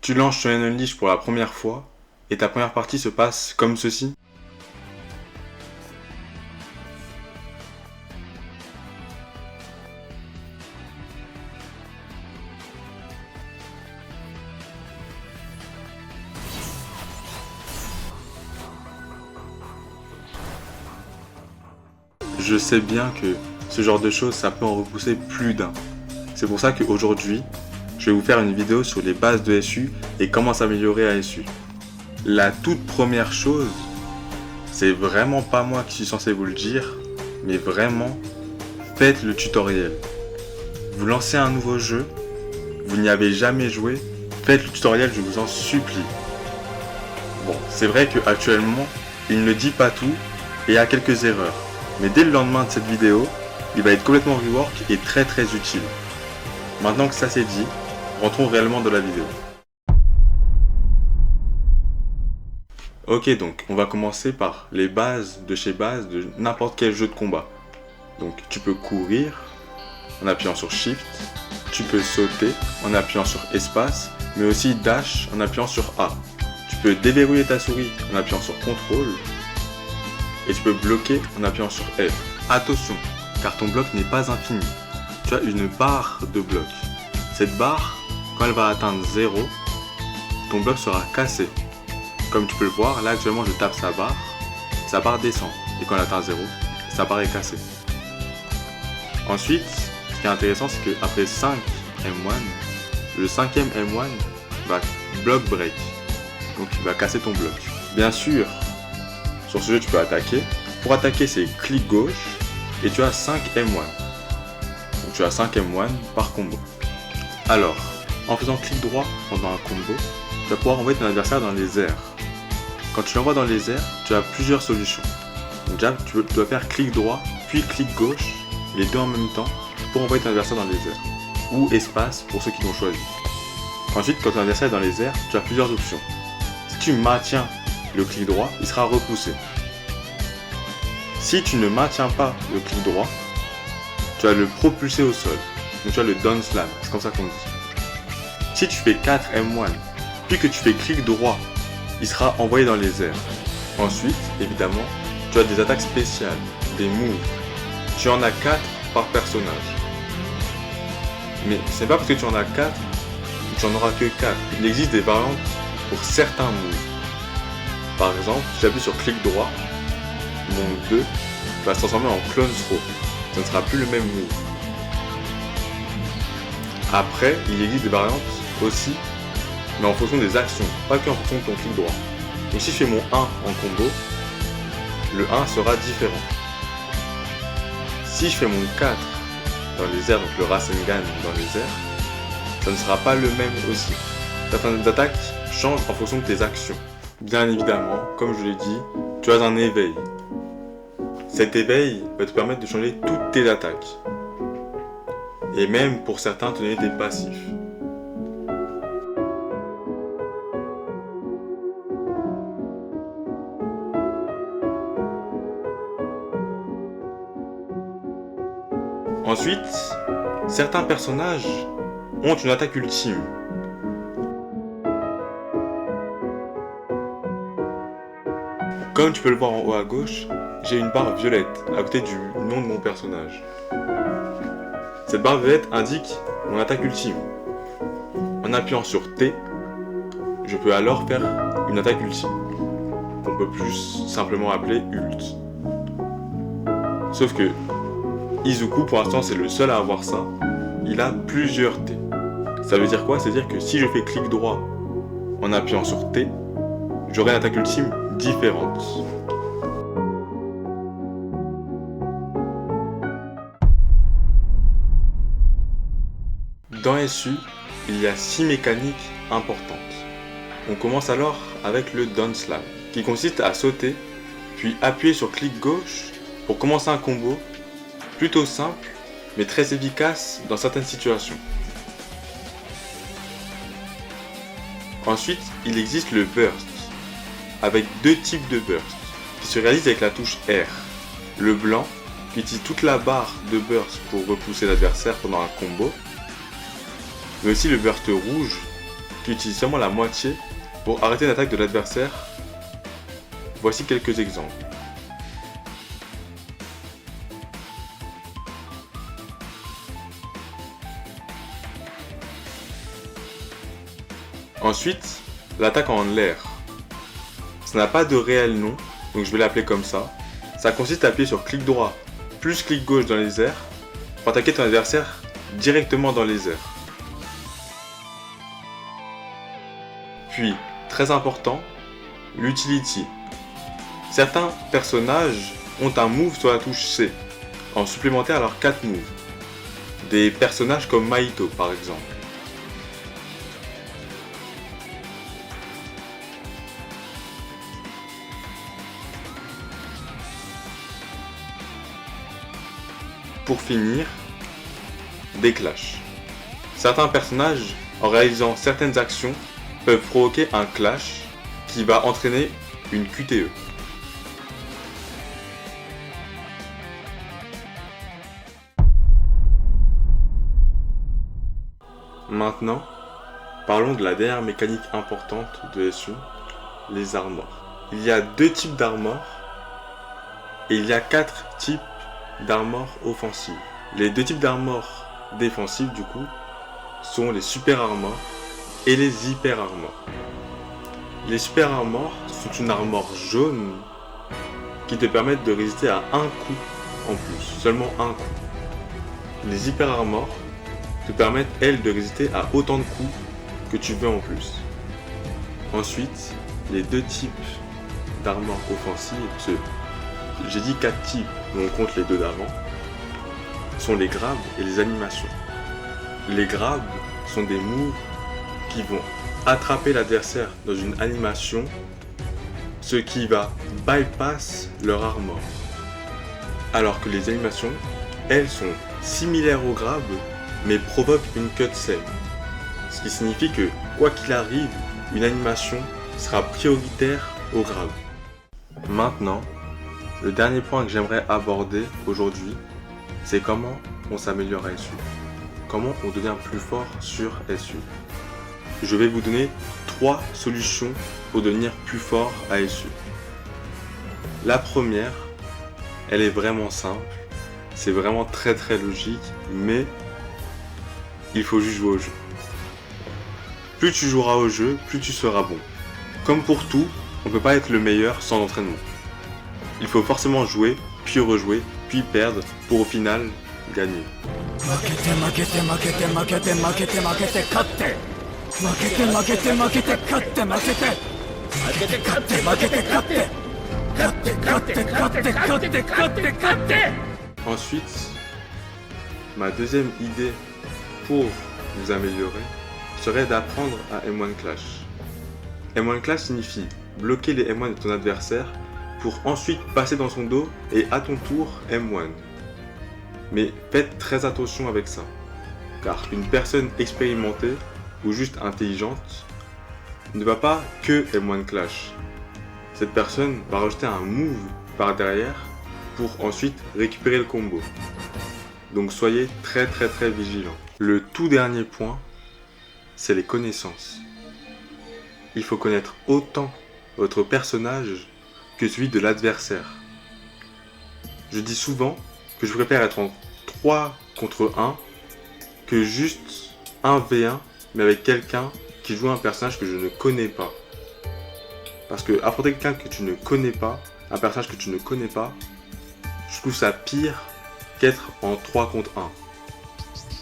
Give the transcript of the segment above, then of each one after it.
Tu lances ton Unleash pour la première fois et ta première partie se passe comme ceci. Je sais bien que ce genre de choses, ça peut en repousser plus d'un. C'est pour ça qu'aujourd'hui, je vais vous faire une vidéo sur les bases de SU et comment s'améliorer à SU. La toute première chose, c'est vraiment pas moi qui suis censé vous le dire, mais vraiment, faites le tutoriel. Vous lancez un nouveau jeu, vous n'y avez jamais joué, faites le tutoriel, je vous en supplie. Bon, c'est vrai qu'actuellement, il ne dit pas tout et a quelques erreurs. Mais dès le lendemain de cette vidéo, il va être complètement rework et très utile. Maintenant que ça c'est dit, rentrons réellement dans la vidéo. Ok, donc on va commencer par les bases de chez base de n'importe quel jeu de combat. Donc tu peux courir en appuyant sur Shift, tu peux sauter en appuyant sur Espace, mais aussi Dash en appuyant sur A. Tu peux déverrouiller ta souris en appuyant sur CTRL, et tu peux bloquer en appuyant sur F. Attention, car ton bloc n'est pas infini. Tu as une barre de bloc. Cette barre, quand elle va atteindre 0, ton bloc sera cassé. Comme tu peux le voir, là actuellement je tape sa barre descend. Et quand elle atteint 0, sa barre est cassée. Ensuite, ce qui est intéressant, c'est qu'après 5 M1, le 5e M1 va block break. Donc il va casser ton bloc. Bien sûr, sur ce jeu tu peux attaquer. Pour attaquer c'est clic gauche et tu as 5 M1. Donc tu as 5 M1 par combo. Alors, en faisant clic droit pendant un combo, tu vas pouvoir envoyer ton adversaire dans les airs. Quand tu l'envoies dans les airs, tu as plusieurs solutions. Donc déjà tu dois faire clic droit puis clic gauche, les deux en même temps, pour envoyer ton adversaire dans les airs. Ou espace pour ceux qui l'ont choisi. Ensuite, quand ton adversaire est dans les airs, tu as plusieurs options. Si tu maintiens le clic droit, il sera repoussé. Si tu ne maintiens pas le clic droit, tu vas le propulser au sol. Donc tu as le down slam, c'est comme ça qu'on dit. Si tu fais 4 M1, puis que tu fais clic droit, il sera envoyé dans les airs. Ensuite, évidemment, tu as des attaques spéciales, des moves. Tu en as 4 par personnage. Mais ce n'est pas parce que tu en as 4 que tu en auras que 4. Il existe des variantes pour certains moves. Par exemple, si j'appuie sur clic droit, mon 2 va se transformer en clone throw. Ce ne sera plus le même move. Après, il existe des variantes aussi, mais en fonction des actions, pas qu'en fonction de ton clic droit. Donc si je fais mon 1 en combo, le 1 sera différent. Si je fais mon 4 dans les airs, donc le Rasengan dans les airs, ça ne sera pas le même aussi. Certaines attaques changent en fonction de tes actions. Bien évidemment, comme je l'ai dit, tu as un éveil. Cet éveil va te permettre de changer toutes tes attaques. Et même pour certains te donner des passifs. Ensuite, certains personnages ont une attaque ultime. Comme tu peux le voir en haut à gauche, j'ai une barre violette à côté du nom de mon personnage. Cette barre violette indique mon attaque ultime. En appuyant sur T, je peux alors faire une attaque ultime, qu'on peut plus simplement appeler ult. Sauf que Izuku, pour l'instant, c'est le seul à avoir ça. Il a plusieurs T. Ça veut dire quoi? C'est-à-dire que si je fais clic droit en appuyant sur T, j'aurai une attaque ultime différente. Dans SU, il y a 6 mécaniques importantes. On commence alors avec le down slam, qui consiste à sauter, puis appuyer sur clic gauche pour commencer un combo plutôt simple, mais très efficace dans certaines situations. Ensuite, il existe le burst, avec deux types de burst, qui se réalisent avec la touche R. Le blanc, qui utilise toute la barre de burst pour repousser l'adversaire pendant un combo, mais aussi le burst rouge, qui utilise seulement la moitié pour arrêter l'attaque de l'adversaire. Voici quelques exemples. Ensuite, l'attaque en l'air. Ça n'a pas de réel nom, donc je vais l'appeler comme ça. Ça consiste à appuyer sur clic droit plus clic gauche dans les airs pour attaquer ton adversaire directement dans les airs. Puis, très important, l'utility. Certains personnages ont un move sur la touche C, en supplémentaire à leurs 4 moves. Des personnages comme Mahito par exemple. Pour finir, des clashs. Certains personnages, en réalisant certaines actions, peuvent provoquer un clash qui va entraîner une QTE. Maintenant, parlons de la dernière mécanique importante de SU, les armors. Il y a 2 types d'armors et il y a 4 types d'armor offensive. Les 2 types d'armor défensives du coup sont les super armors et les hyper armors. Les super armors sont une armure jaune qui te permettent de résister à un coup en plus, seulement un coup. Les hyper armors te permettent elles de résister à autant de coups que tu veux en plus. Ensuite, les 2 types d'armor offensive, j'ai dit 4 types, mais on compte les 2 d'avant, sont les grabs et les animations. Les grabs sont des moves qui vont attraper l'adversaire dans une animation, ce qui va bypass leur armor. Alors que les animations, elles sont similaires aux grabs, mais provoquent une cutscene. Ce qui signifie que, quoi qu'il arrive, une animation sera prioritaire au grab. Maintenant, le dernier point que j'aimerais aborder aujourd'hui, c'est comment on s'améliore à SU. Comment on devient plus fort sur SU. Je vais vous donner 3 solutions pour devenir plus fort à SU. La première, elle est vraiment simple. C'est vraiment très logique, mais il faut juste jouer au jeu. Plus tu joueras au jeu, plus tu seras bon. Comme pour tout, on ne peut pas être le meilleur sans entraînement. Il faut forcément jouer, puis rejouer, puis perdre, pour au final gagner. Ensuite, ma deuxième idée pour vous améliorer serait d'apprendre à M1 Clash. M1 Clash signifie bloquer les M1 de ton adversaire pour ensuite passer dans son dos et à ton tour M1. Mais faites très attention avec ça, car une personne expérimentée ou juste intelligente ne va pas que M1 Clash. Cette personne va rajouter un move par derrière pour ensuite récupérer le combo. Donc soyez très vigilants. Le tout dernier point, c'est les connaissances. Il faut connaître autant votre personnage que celui de l'adversaire. Je dis souvent que je préfère être en 3 contre 1 que juste 1v1 mais avec quelqu'un qui joue un personnage que je ne connais pas. Parce que affronter quelqu'un que tu ne connais pas, un personnage que tu ne connais pas, je trouve ça pire qu'être en 3 contre 1.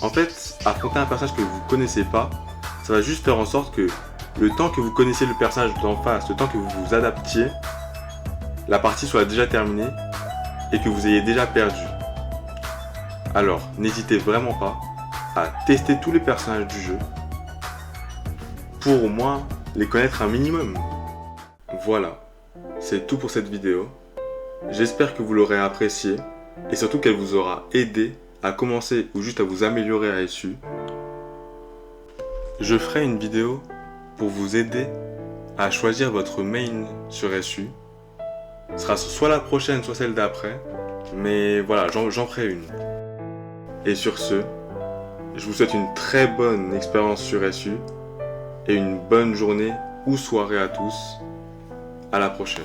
En fait, affronter un personnage que vous ne connaissez pas, ça va juste faire en sorte que le temps que vous connaissez le personnage d'en face, le temps que vous vous adaptiez, la partie soit déjà terminée et que vous ayez déjà perdu. Alors, n'hésitez vraiment pas à tester tous les personnages du jeu pour au moins les connaître un minimum. Voilà, c'est tout pour cette vidéo. J'espère que vous l'aurez appréciée et surtout qu'elle vous aura aidé à commencer ou juste à vous améliorer à SU. Je ferai une vidéo pour vous aider à choisir votre main sur SU. Ce sera soit la prochaine, soit celle d'après. Mais voilà, j'en ferai une. Et sur ce, je vous souhaite une très bonne expérience sur SU. et une bonne journée ou soirée à tous. À la prochaine.